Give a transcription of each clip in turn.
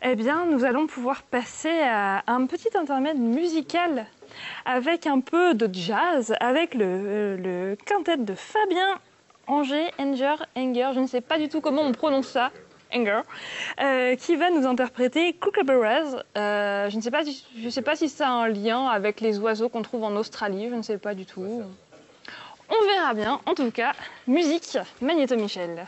Eh bien, nous allons pouvoir passer à un petit intermède musical avec un peu de jazz, avec le quintet de Fabien Anger, je ne sais pas du tout comment on prononce ça, Anger, qui va nous interpréter Kookaburras. Je ne sais pas si ça a un lien avec les oiseaux qu'on trouve en Australie, je ne sais pas du tout. On verra bien. En tout cas, musique, Magnéto Michel.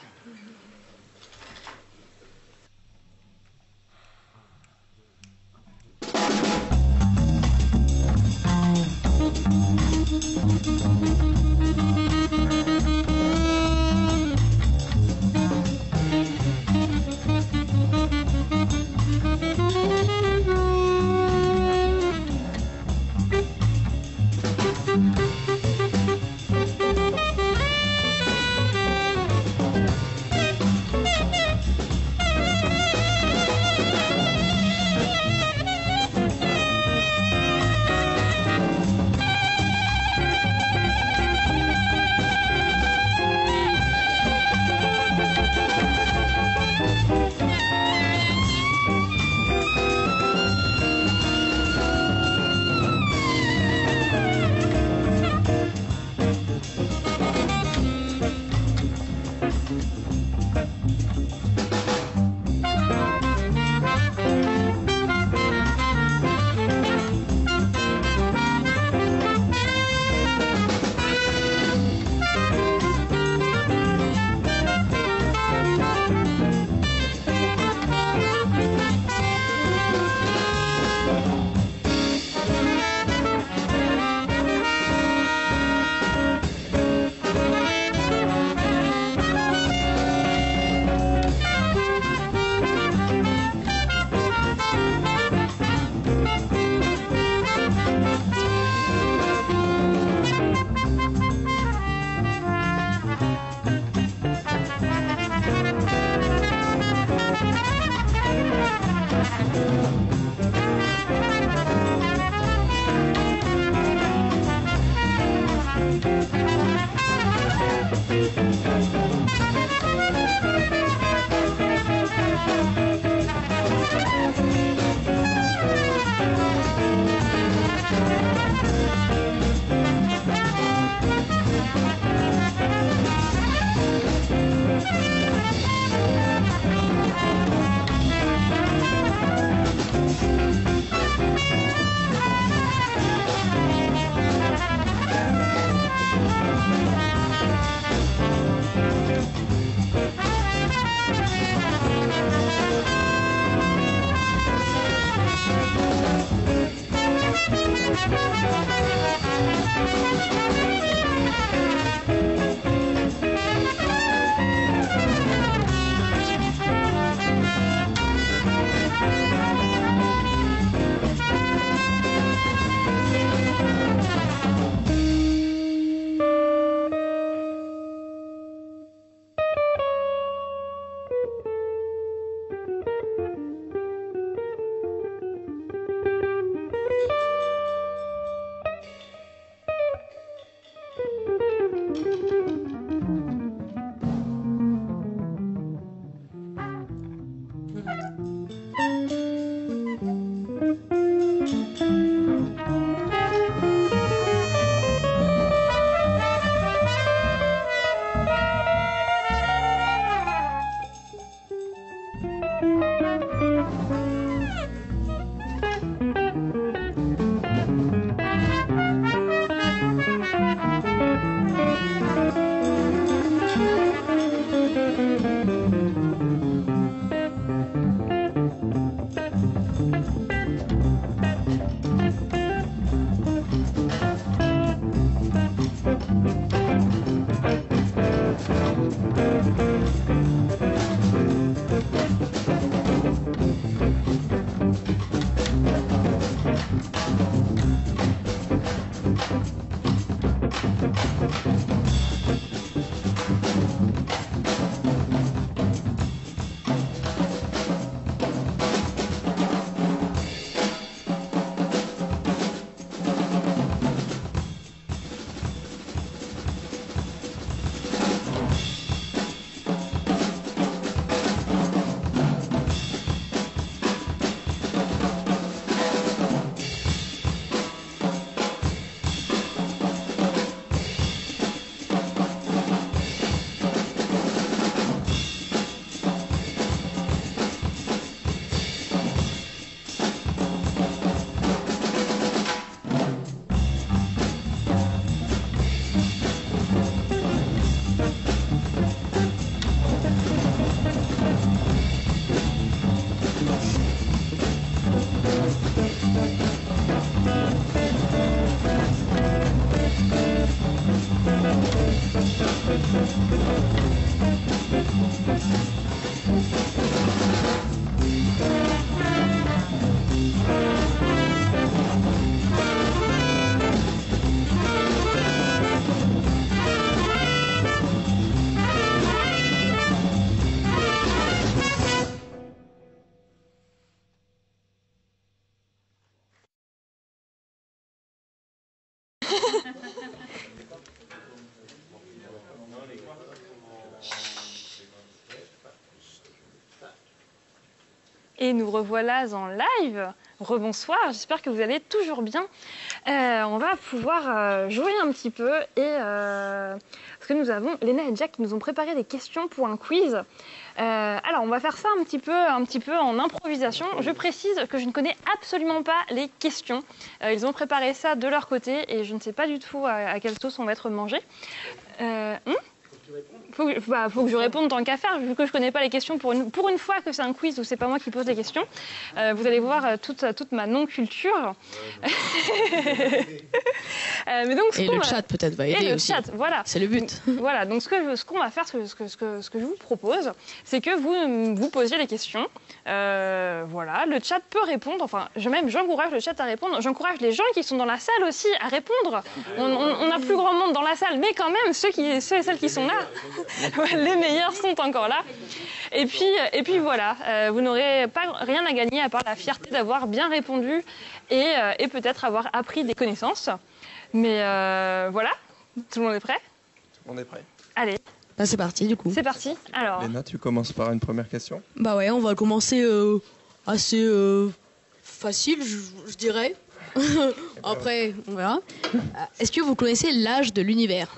Et nous revoilà en live. Rebonsoir, j'espère que vous allez toujours bien. On va pouvoir jouer un petit peu parce que nous avons Léna et Jack qui nous ont préparé des questions pour un quiz. Alors on va faire ça un petit peu en improvisation. Je précise que je ne connais absolument pas les questions. Ils ont préparé ça de leur côté et je ne sais pas du tout à quelle sauce on va être mangé. Faut que je réponde tant qu'à faire, vu que je ne connais pas les questions. Pour une fois que c'est un quiz où c'est pas moi qui pose les questions, vous allez voir toute ma non-culture. Mais donc, et le chat peut-être va aider aussi. Chat, voilà. C'est le but. Voilà, donc ce qu'on va faire, ce que je vous propose, c'est que vous posiez les questions. Voilà, le chat peut répondre. Enfin, j'encourage le chat à répondre. J'encourage les gens qui sont dans la salle aussi à répondre. On a plus grand monde dans la salle, mais quand même, ceux et celles qui sont là, les meilleurs sont encore là. Et puis voilà, vous n'aurez pas rien à gagner à part la fierté d'avoir bien répondu et peut-être avoir appris des connaissances. Mais voilà, tout le monde est prêt ? Tout le monde est prêt. Allez. Bah, c'est parti du coup. C'est parti. Alors. Léna, tu commences par une première question ? Bah ouais, on va commencer assez facile, je dirais. Après, on verra. Est-ce que vous connaissez l'âge de l'univers ?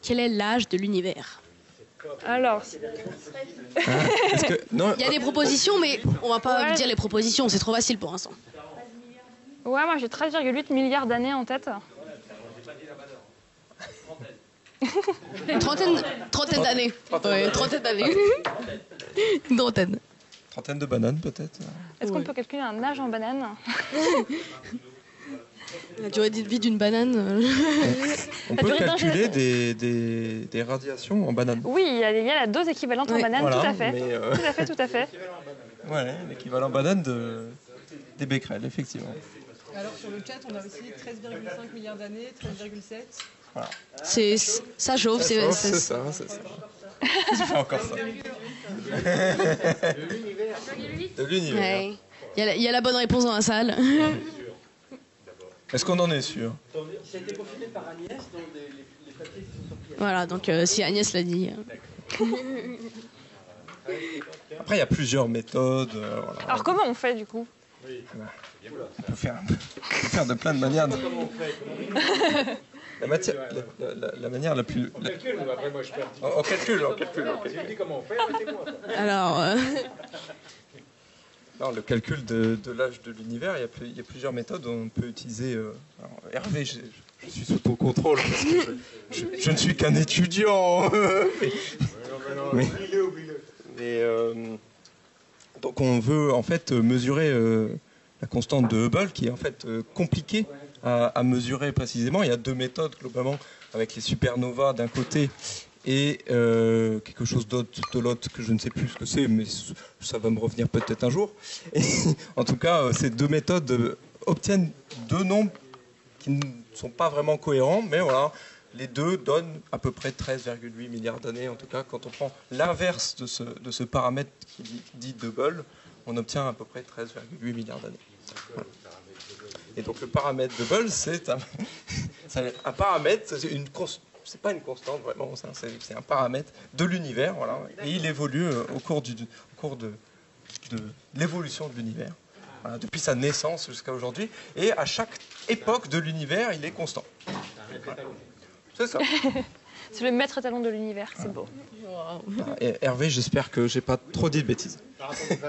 Quel est l'âge de l'univers ? Alors, non, il y a des propositions, mais on va pas dire les propositions, c'est trop facile pour l'instant. Ouais, moi j'ai 13,8 milliards d'années en tête. Une trentaine d'années. Ouais, trentaine d'années. Une trentaine. Trentaine de bananes peut-être. Est-ce qu'on peut calculer un âge en banane ? La durée de vie d'une banane. On peut calculer des radiations en banane. Oui, il y a la dose équivalente en banane, voilà, tout à fait. mais Tout à fait. Ouais, l'équivalent banane des becquerels, effectivement. Alors sur le chat, on a aussi 13,5 milliards d'années, 13,7. Voilà. Ça chauffe, c'est ça. Je fais encore ça. De l'univers. Ouais. Il y a la bonne réponse dans la salle. Est-ce qu'on en est sûr ? Ça a été confirmé par Agnès dans les papiers qui sont sortis. Voilà, donc si Agnès l'a dit. Après, il y a plusieurs méthodes. Voilà. Alors comment on fait du coup ? On peut faire de plein de manières. La manière la plus... On calcule, après moi je perds. On calcule. Si vous dites comment on fait, arrêtez-moi. Alors... Non, le calcul de l'âge de l'univers, il y a plusieurs méthodes. On peut utiliser... alors, Hervé, je suis sous ton contrôle parce que je ne suis qu'un étudiant. Donc on veut en fait mesurer la constante de Hubble qui est en fait compliquée à mesurer précisément. Il y a deux méthodes globalement avec les supernovas d'un côté et quelque chose d'autre de l'autre que je ne sais plus ce que c'est, mais ça va me revenir peut-être un jour. Et, en tout cas, ces deux méthodes obtiennent deux nombres qui ne sont pas vraiment cohérents, mais voilà, les deux donnent à peu près 13,8 milliards d'années. En tout cas, quand on prend l'inverse de ce paramètre qui dit Hubble, on obtient à peu près 13,8 milliards d'années. Voilà. Et donc le paramètre Hubble, c'est un paramètre, c'est pas une constante vraiment, c'est un paramètre de l'univers, voilà, et il évolue au cours de l'évolution de l'univers, voilà, depuis sa naissance jusqu'à aujourd'hui, et à chaque époque de l'univers, il est constant. Voilà. C'est ça. C'est le maître étalon de l'univers, c'est beau. Et Hervé, j'espère que j'ai pas trop dit de bêtises. C'est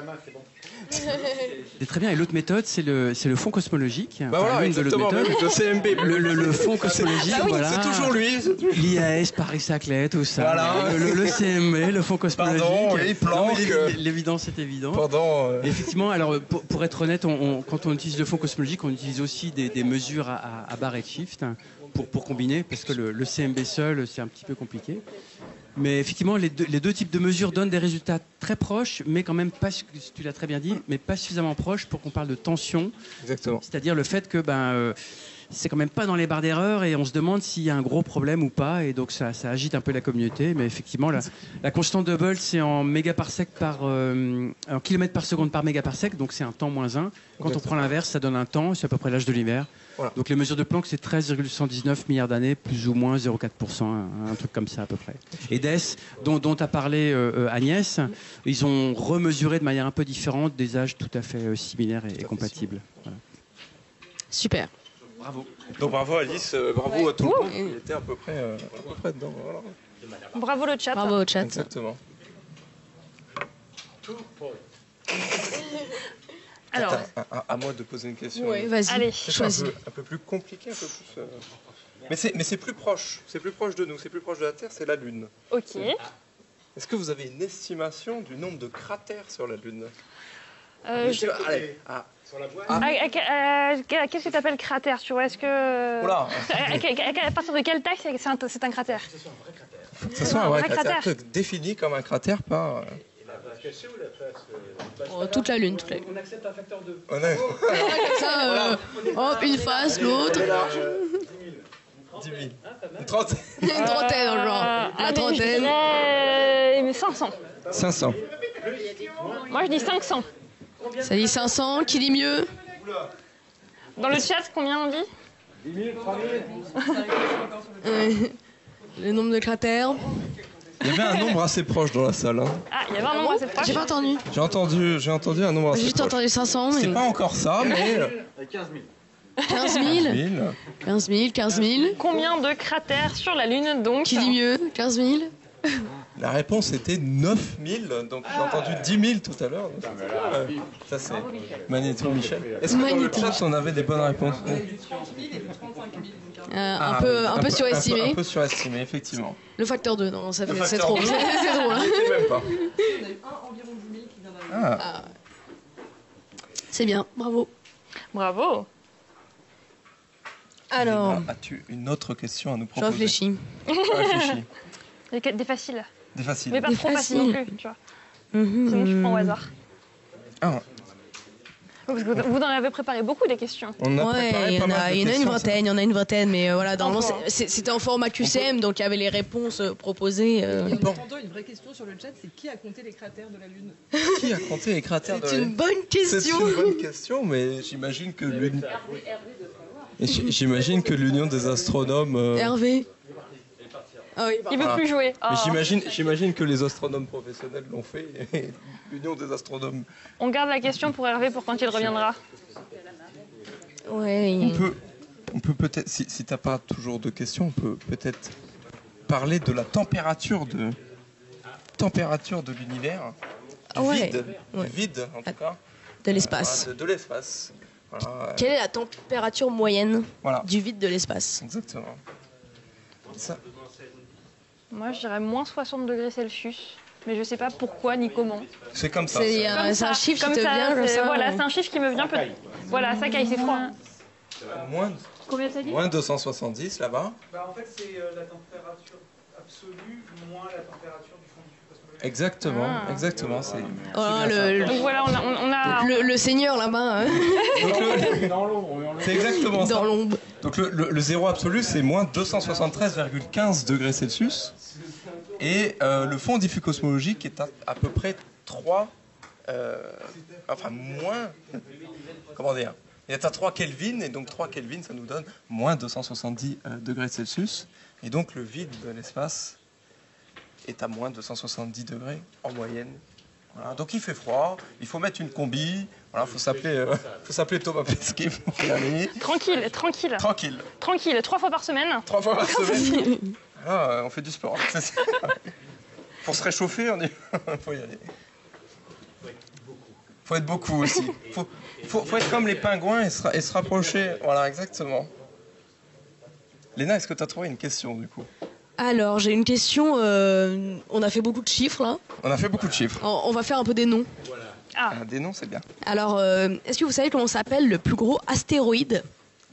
très bien. Et l'autre méthode, c'est le fond cosmologique. Bah voilà, exactement, le CMB. Le fond cosmologique, ah oui, voilà. C'est toujours lui. L'IAS, Paris-Saclay, tout ça. Voilà. Le CMB, le fond cosmologique. Pardon, les Planck. L'évidence est évidente. Pardon. Effectivement, alors pour être honnête, quand on utilise le fond cosmologique, on utilise aussi des mesures à barre redshift pour combiner, parce que le CMB seul, c'est un petit peu compliqué. Mais effectivement, les deux types de mesures donnent des résultats très proches, mais quand même pas, tu l'as très bien dit, mais pas suffisamment proches pour qu'on parle de tension. Exactement. C'est-à-dire le fait que c'est quand même pas dans les barres d'erreur et on se demande s'il y a un gros problème ou pas. Et donc ça agite un peu la communauté. Mais effectivement, la constante de Hubble, c'est en mégaparsec en kilomètres par seconde par mégaparsec. Donc c'est un temps moins 1. Quand on prend l'inverse, ça donne un temps. C'est à peu près l'âge de l'univers. Voilà. Donc les mesures de Planck, c'est 13,119 milliards d'années, plus ou moins 0,4%, un truc comme ça à peu près. Et DES, dont a parlé Agnès, ils ont remesuré de manière un peu différente des âges tout à fait similaires et compatibles. Voilà. Super. Bravo. Donc bravo Alice, bravo à tout le monde. Il était à peu près dedans. Voilà. Bravo le chat. Bravo au chat. Exactement. Alors, À moi de poser une question. Ouais, vas-y. allez. Choisis. Un peu plus compliqué, un peu plus. Mais c'est plus proche. C'est plus proche de nous. C'est plus proche de la Terre. C'est la Lune. Ok. Est-ce que vous avez une estimation du nombre de cratères sur la Lune? Allez. Qu'est-ce que tu appelles cratère, tu vois? Est-ce que... Oula. À partir de quelle taille c'est un cratère? Que ce soit un vrai cratère. cratère. Défini comme un cratère par. Toute la Lune. On accepte un facteur 2. Ça, hop, une face, l'autre. 10 000. 30 Une trentaine, genre. La trentaine. Mais 500. 500. Moi, je dis 500. Ça dit 500, qui dit mieux? Dans le chat, combien on dit? 10 000, 3 000. Le nombre de cratères. Il y avait un nombre assez proche dans la salle. Hein. Ah, il y avait un nombre assez proche. J'ai pas entendu. J'ai entendu un nombre assez J'ai juste proche. entendu 500. C'est Mais... pas encore ça, mais. 15 000. 15 000. 15 000, 15 000. Combien de cratères sur la Lune, donc? Qui dit mieux? 15 000. La réponse était 9 000, donc j'ai entendu 10 000 tout à l'heure. Ça c'est magnéto Michel. Est-ce que dans le Magnéto. chat on avait des bonnes réponses? 30 000 et puis 35 000. Donc Un peu surestimé. Un peu surestimé, effectivement. Le facteur 2, non, ça fait, Le c'est facteur trop. 2. C'est trop, là. Je sais même pas. on a eu environ 10 000 qui vient d'arriver. Ah. C'est bien, bravo. Bravo. Alors, As-tu une autre question à nous je proposer? réfléchis. Réfléchis. Des faciles. Des faciles. Mais pas Des trop faciles non faciles. plus, tu vois. Sinon, je prends au hasard. Ah, Parce que vous en avez préparé beaucoup des questions. on a Ouais, préparé il y pas en mal a, de il y en a une questions, vingtaine, il y en a une vingtaine, mais voilà, normalement Encore. c'était en format QCM, donc il y avait les réponses proposées. Et en attendant, une vraie question sur le chat, c'est qui a compté les cratères de la Lune? ça. Qui a compté les cratères de C'est la une bonne C'est question. une bonne question, mais j'imagine que j'imagine que l'Union des astronomes. Hervé. Ah oui. Il veut Ah. plus jouer. Mais Oh. j'imagine que les astronomes professionnels l'ont fait. Et l'Union des astronomes. On garde la question pour Hervé pour quand il reviendra. Ouais. On peut peut-être, si t'as pas toujours de questions, on peut peut-être parler de la température de l'univers, du Ouais. vide, Ouais. du vide en tout cas, De l'espace. de l'espace. Voilà, Quelle est la température moyenne voilà, du vide de l'espace? exactement. Ça, Moi, je dirais moins 60 degrés Celsius. Mais je sais pas pourquoi ni comment. c'est comme ça. C'est ça. Comme c'est un ça, chiffre comme qui te ça, vient comme c'est- ça. Voilà, c'est un chiffre qui me vient peut-être. Voilà, ça caille, c'est froid. Moins, Combien t'as dit? moins 270 là-bas. Bah, en fait, c'est la température absolue moins la température du fond diffus cosmologique. Exactement, Ah. exactement. C'est Oh, c'est bien Donc voilà, on a... le seigneur là-bas, hein, ça. Donc, Dans l'ombre, c'est exactement ça. dans l'ombre. Donc le zéro absolu, c'est moins 273,15 degrés Celsius. Et le fond diffus cosmologique est à peu près 3... enfin, moins... Comment dire? Il est à 3 Kelvin, et donc 3 Kelvin, ça nous donne moins 270 degrés Celsius. Et donc le vide de l'espace est à moins 270 degrés en moyenne. Voilà. Donc il fait froid, il faut mettre une combi, voilà, faut s'appeler Thomas Pesquet pour y aller. Tranquille. Tranquille, 3 fois par semaine. 3 fois par semaine. Voilà, on fait du sport. C'est ça. Pour se réchauffer, faut y aller. Faut être beaucoup aussi. Faut être comme les pingouins et se rapprocher. Voilà, exactement. Léna, est-ce que tu as trouvé une question du coup? Alors, j'ai une question. On a fait beaucoup de chiffres là. On a fait beaucoup de chiffres. On va faire un peu des noms. Ah, Des noms, c'est bien. Alors, est-ce que vous savez comment s'appelle le plus gros astéroïde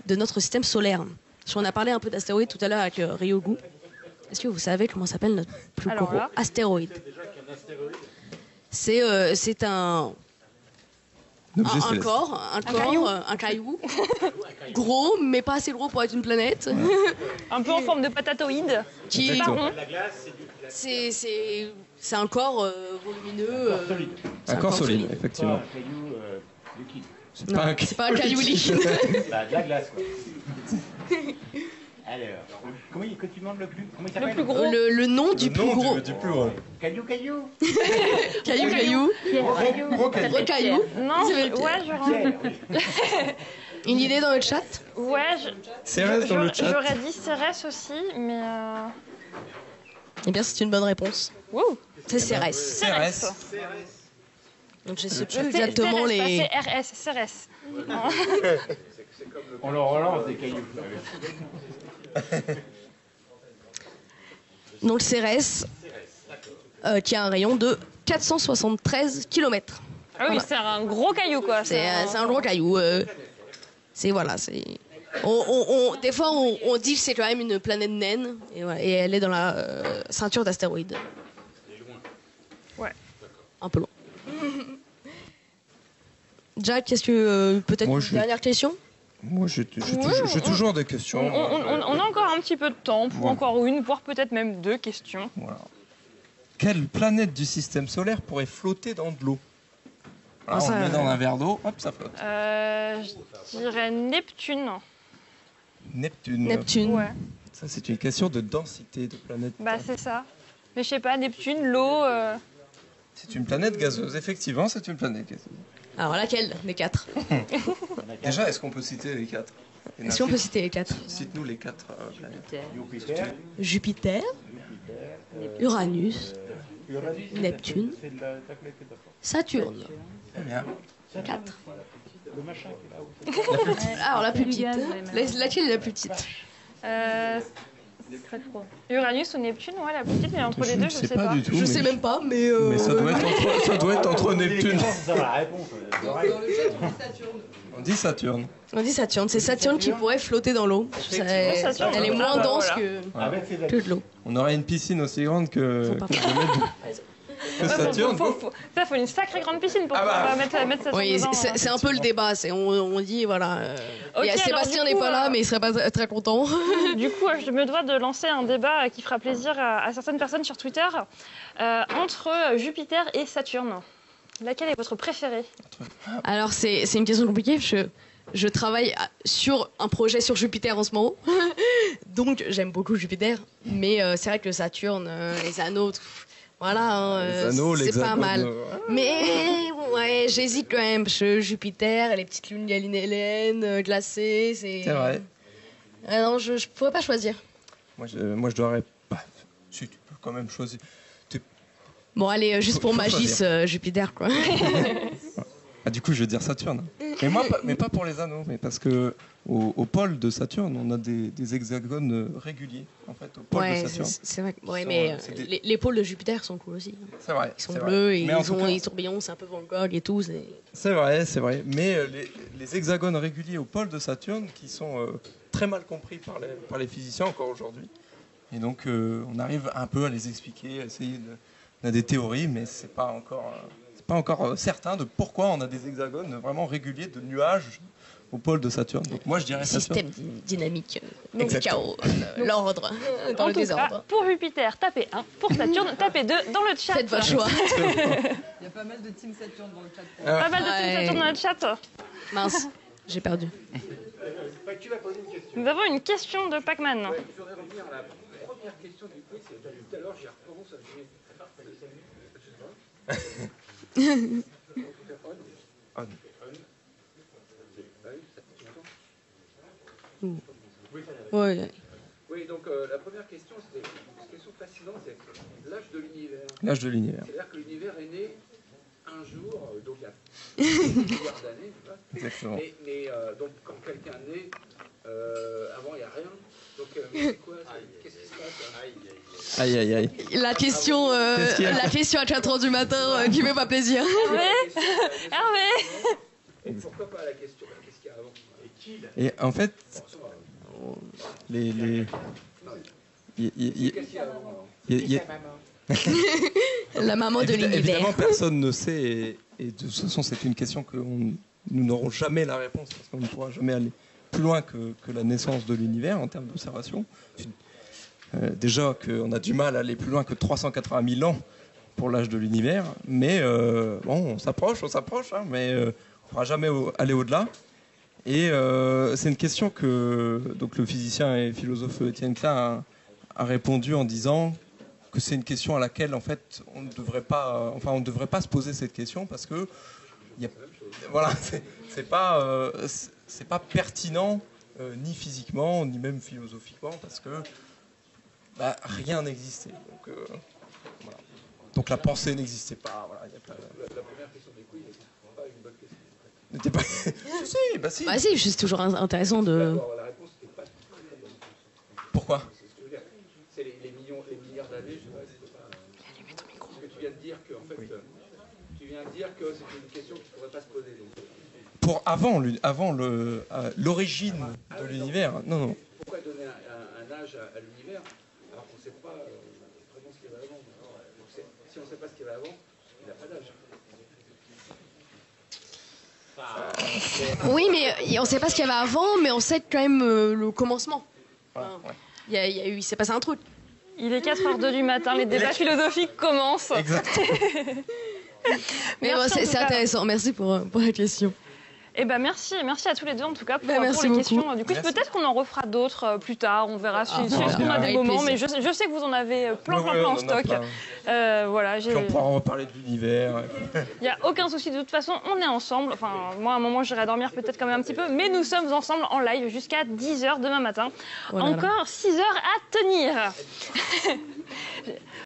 de notre système solaire? Parce qu'on a parlé un peu d'astéroïdes tout à l'heure avec Ryogu. Est-ce que vous savez comment s'appelle notre plus Alors gros là. astéroïde? C'est un objet céleste. Un caillou. Gros, mais pas assez gros pour être une planète. Un peu en forme de patatoïde. Qui Exactement. c'est un corps volumineux. C'est Un corps solide, effectivement. Un caillou liquide. C'est pas un C'est pas un caillou liquide. Bah, de la glace, quoi. Alors, que tu demandes le plus? Comment il Le s'appelle? plus gros. Le nom du plus gros. Du plus gros. Caillou. Caillou. Gros caillou. Gros caillou. Non, C'est ouais, Une idée dans le chat? Cérès dans le chat. J'aurais dit Cérès aussi, mais. Eh bien, c'est une bonne réponse. Wow. C'est Cérès. Cérès. Donc je sais plus exactement les. C'est RS, Cérès. On leur relance des cailloux. Donc Cérès, qui a un rayon de 473 km. Ah oui, Voilà. c'est un gros caillou, quoi. C'est un gros caillou. C'est voilà, c'est. Des fois, on dit que c'est quand même une planète naine, et, voilà, et elle est dans la ceinture d'astéroïdes. Ouais. Un peu loin. Jack, qu'est-ce que peut-être Moi, une je- dernière question? Moi, j'ai toujours des questions. On a encore un petit peu de temps pour Ouais. encore une, voire peut-être même deux questions. Voilà. Quelle planète du système solaire pourrait flotter dans de l'eau? Alors, Ah, ça, on le met dans un verre d'eau, hop, ça flotte. Je dirais Neptune. Neptune. Neptune. Ouais, Ça, c'est une question de densité de planète. bah c'est ça. Mais je sais pas, Neptune, l'eau. C'est une planète gazeuse. Effectivement, c'est une planète gazeuse. Alors laquelle des quatre? Déjà, est-ce qu'on peut citer les quatre? Est-ce qu'on peut citer les quatre? Cite-nous les quatre planètes. Jupiter. Jupiter, Uranus, Neptune, C'est de la planète de Saturne. Très bien. 4. Le machin qui est là-haut. Alors la plus petite. Laquelle est la plus petite? Uranus ou Neptune, ouais, la petite, mais entre les deux, je sais pas. du tout. Je sais même pas, mais. Mais ça doit être entre Neptune. Ça va, la réponse. Dans le chat, on dit Saturne. On dit Saturne. On dit Saturne. C'est Saturne qui pourrait flotter dans l'eau. Saturne. Elle est moins Ah, bah, dense voilà. Avec ses que de l'eau. On aurait une piscine aussi grande que, Faut pas que Ouais, Saturne. faut une sacrée grande piscine pour Ah bah. pouvoir mettre Saturne Oui, dedans. hein. c'est un peu le débat. On dit, voilà. Ok, alors, Sébastien du n'est coup, pas là, mais il serait pas très content. Du coup, je me dois de lancer un débat qui fera plaisir à certaines personnes sur Twitter entre Jupiter et Saturne. Laquelle est votre préférée? Alors, c'est une question compliquée. Je travaille sur un projet sur Jupiter en ce moment. Donc, j'aime beaucoup Jupiter. Mais c'est vrai que Saturne, les anneaux, voilà, hein, Les anneaux, c'est pas l'hexagone, mal. Mais ouais, j'hésite quand même. Parce que Jupiter, les petites lunes galiléennes glacées, c'est. C'est vrai. Ah non, je pourrais pas choisir. Moi, je dois. Si, tu peux quand même choisir. Bon, allez, juste pour Faut Magis, Jupiter, quoi. Ah, du coup, je vais dire Saturne. Mais pas pour les anneaux, mais parce que au pôle de Saturne, on a des hexagones réguliers, en fait, au pôle de Ouais, Saturne. c'est vrai. Ouais, Sont, mais c'est des- les pôles de Jupiter sont cool aussi. C'est vrai. Ils sont c'est bleus, vrai. et Mais en ils tout ont cas, les tourbillons, c'est un peu Van Gogh et tout. c'est vrai. Mais les hexagones réguliers au pôle de Saturne, qui sont très mal compris par les physiciens encore aujourd'hui. Et donc, on arrive un peu à les expliquer, à essayer de. On a des théories, mais c'est pas encore certain de pourquoi on a des hexagones vraiment réguliers de nuages au pôle de Saturne. Donc moi, je dirais Saturne. Système dynamique, le Exactement. chaos, l'ordre, dans En le tout désordre. cas, pour Jupiter, tapez 1. Pour Saturne, tapez 2 dans le chat. Faites votre choix. Il y a pas mal de Team Saturne dans le chat. Pas mal de Ouais. Team Saturne dans le chat. Mince, j'ai perdu. Tu vas poser une question. Nous avons une question de Pac-Man. Je voudrais revenir à la première question du quiz. Tout à l'heure, j'y recommence à jouer. Ouais. Oui, donc la première question, c'était une question fascinante, c'est l'âge de l'univers. L'âge de l'univers. C'est-à-dire que l'univers est né un jour, donc il y a des milliards d'années, tu vois. Exactement. Mais donc quand quelqu'un naît, avant il n'y a rien. Donc c'est quoi qu'est-ce qui se passe Aïe, aïe, aïe. La question, Qu'est-ce qu'il y a la question à 4h du matin qui fait pas plaisir. Hervé Et pourquoi pas la question qu'est-ce qu'il y a avant Et qui Et en fait, il y a- Qu'est-ce qu'il y a avant il y a- La maman de l'univers. Évidemment, personne ne sait, et de toute façon, c'est une question que nous n'aurons jamais la réponse, parce qu'on ne pourra jamais aller plus loin que la naissance de l'univers en termes d'observation. Déjà qu'on a du mal à aller plus loin que 380 000 ans pour l'âge de l'univers, mais bon, on s'approche, hein, mais on ne pourra jamais aller au-delà. Et c'est une question que donc, le physicien et philosophe Étienne Klein a répondu en disant que c'est une question à laquelle en fait on ne devrait pas se poser cette question parce que voilà, c'est pas pertinent ni physiquement ni même philosophiquement parce que rien n'existait. Voilà. Donc la pensée n'existait pas. Voilà, y a pas... La première question des couilles n'est pas une bonne question. N'était pas... si. Bah si, c'est toujours intéressant de... La réponse n'était pas très bonne. Pourquoi? C'est ce que je veux dire. C'est les milliards d'années, je sais pas, c'était pas... Parce que tu viens de dire que, en fait, tu viens de dire que c'était une question qui ne pourrait pas se poser. Donc... Pour avant l'origine de l'univers, non. Pourquoi donner un âge à l'univers alors qu'on ne sait pas vraiment ce qu'il y avait avant? Donc si on ne sait pas ce qu'il y avait avant, il n'a pas d'âge. Oui, mais on ne sait pas ce qu'il y avait avant, mais on sait quand même le commencement. Il s'est passé un truc. Il est 4h02 du matin, les débats philosophiques commencent. Exactement. Mais bon, c'est intéressant, merci pour la question. Eh ben merci à tous les deux en tout cas pour les beaucoup. questions du quiz. Peut-être qu'on en refera d'autres plus tard, on verra si on a des moments, mais je sais que vous en avez plein en stock. Voilà, puis on pourra en reparler de l'univers. Il n'y a aucun souci, de toute façon on est ensemble. Enfin, moi à un moment j'irai dormir peut-être quand même un petit peu, mais nous sommes ensemble en live jusqu'à 10h demain matin. Encore 6 heures à tenir.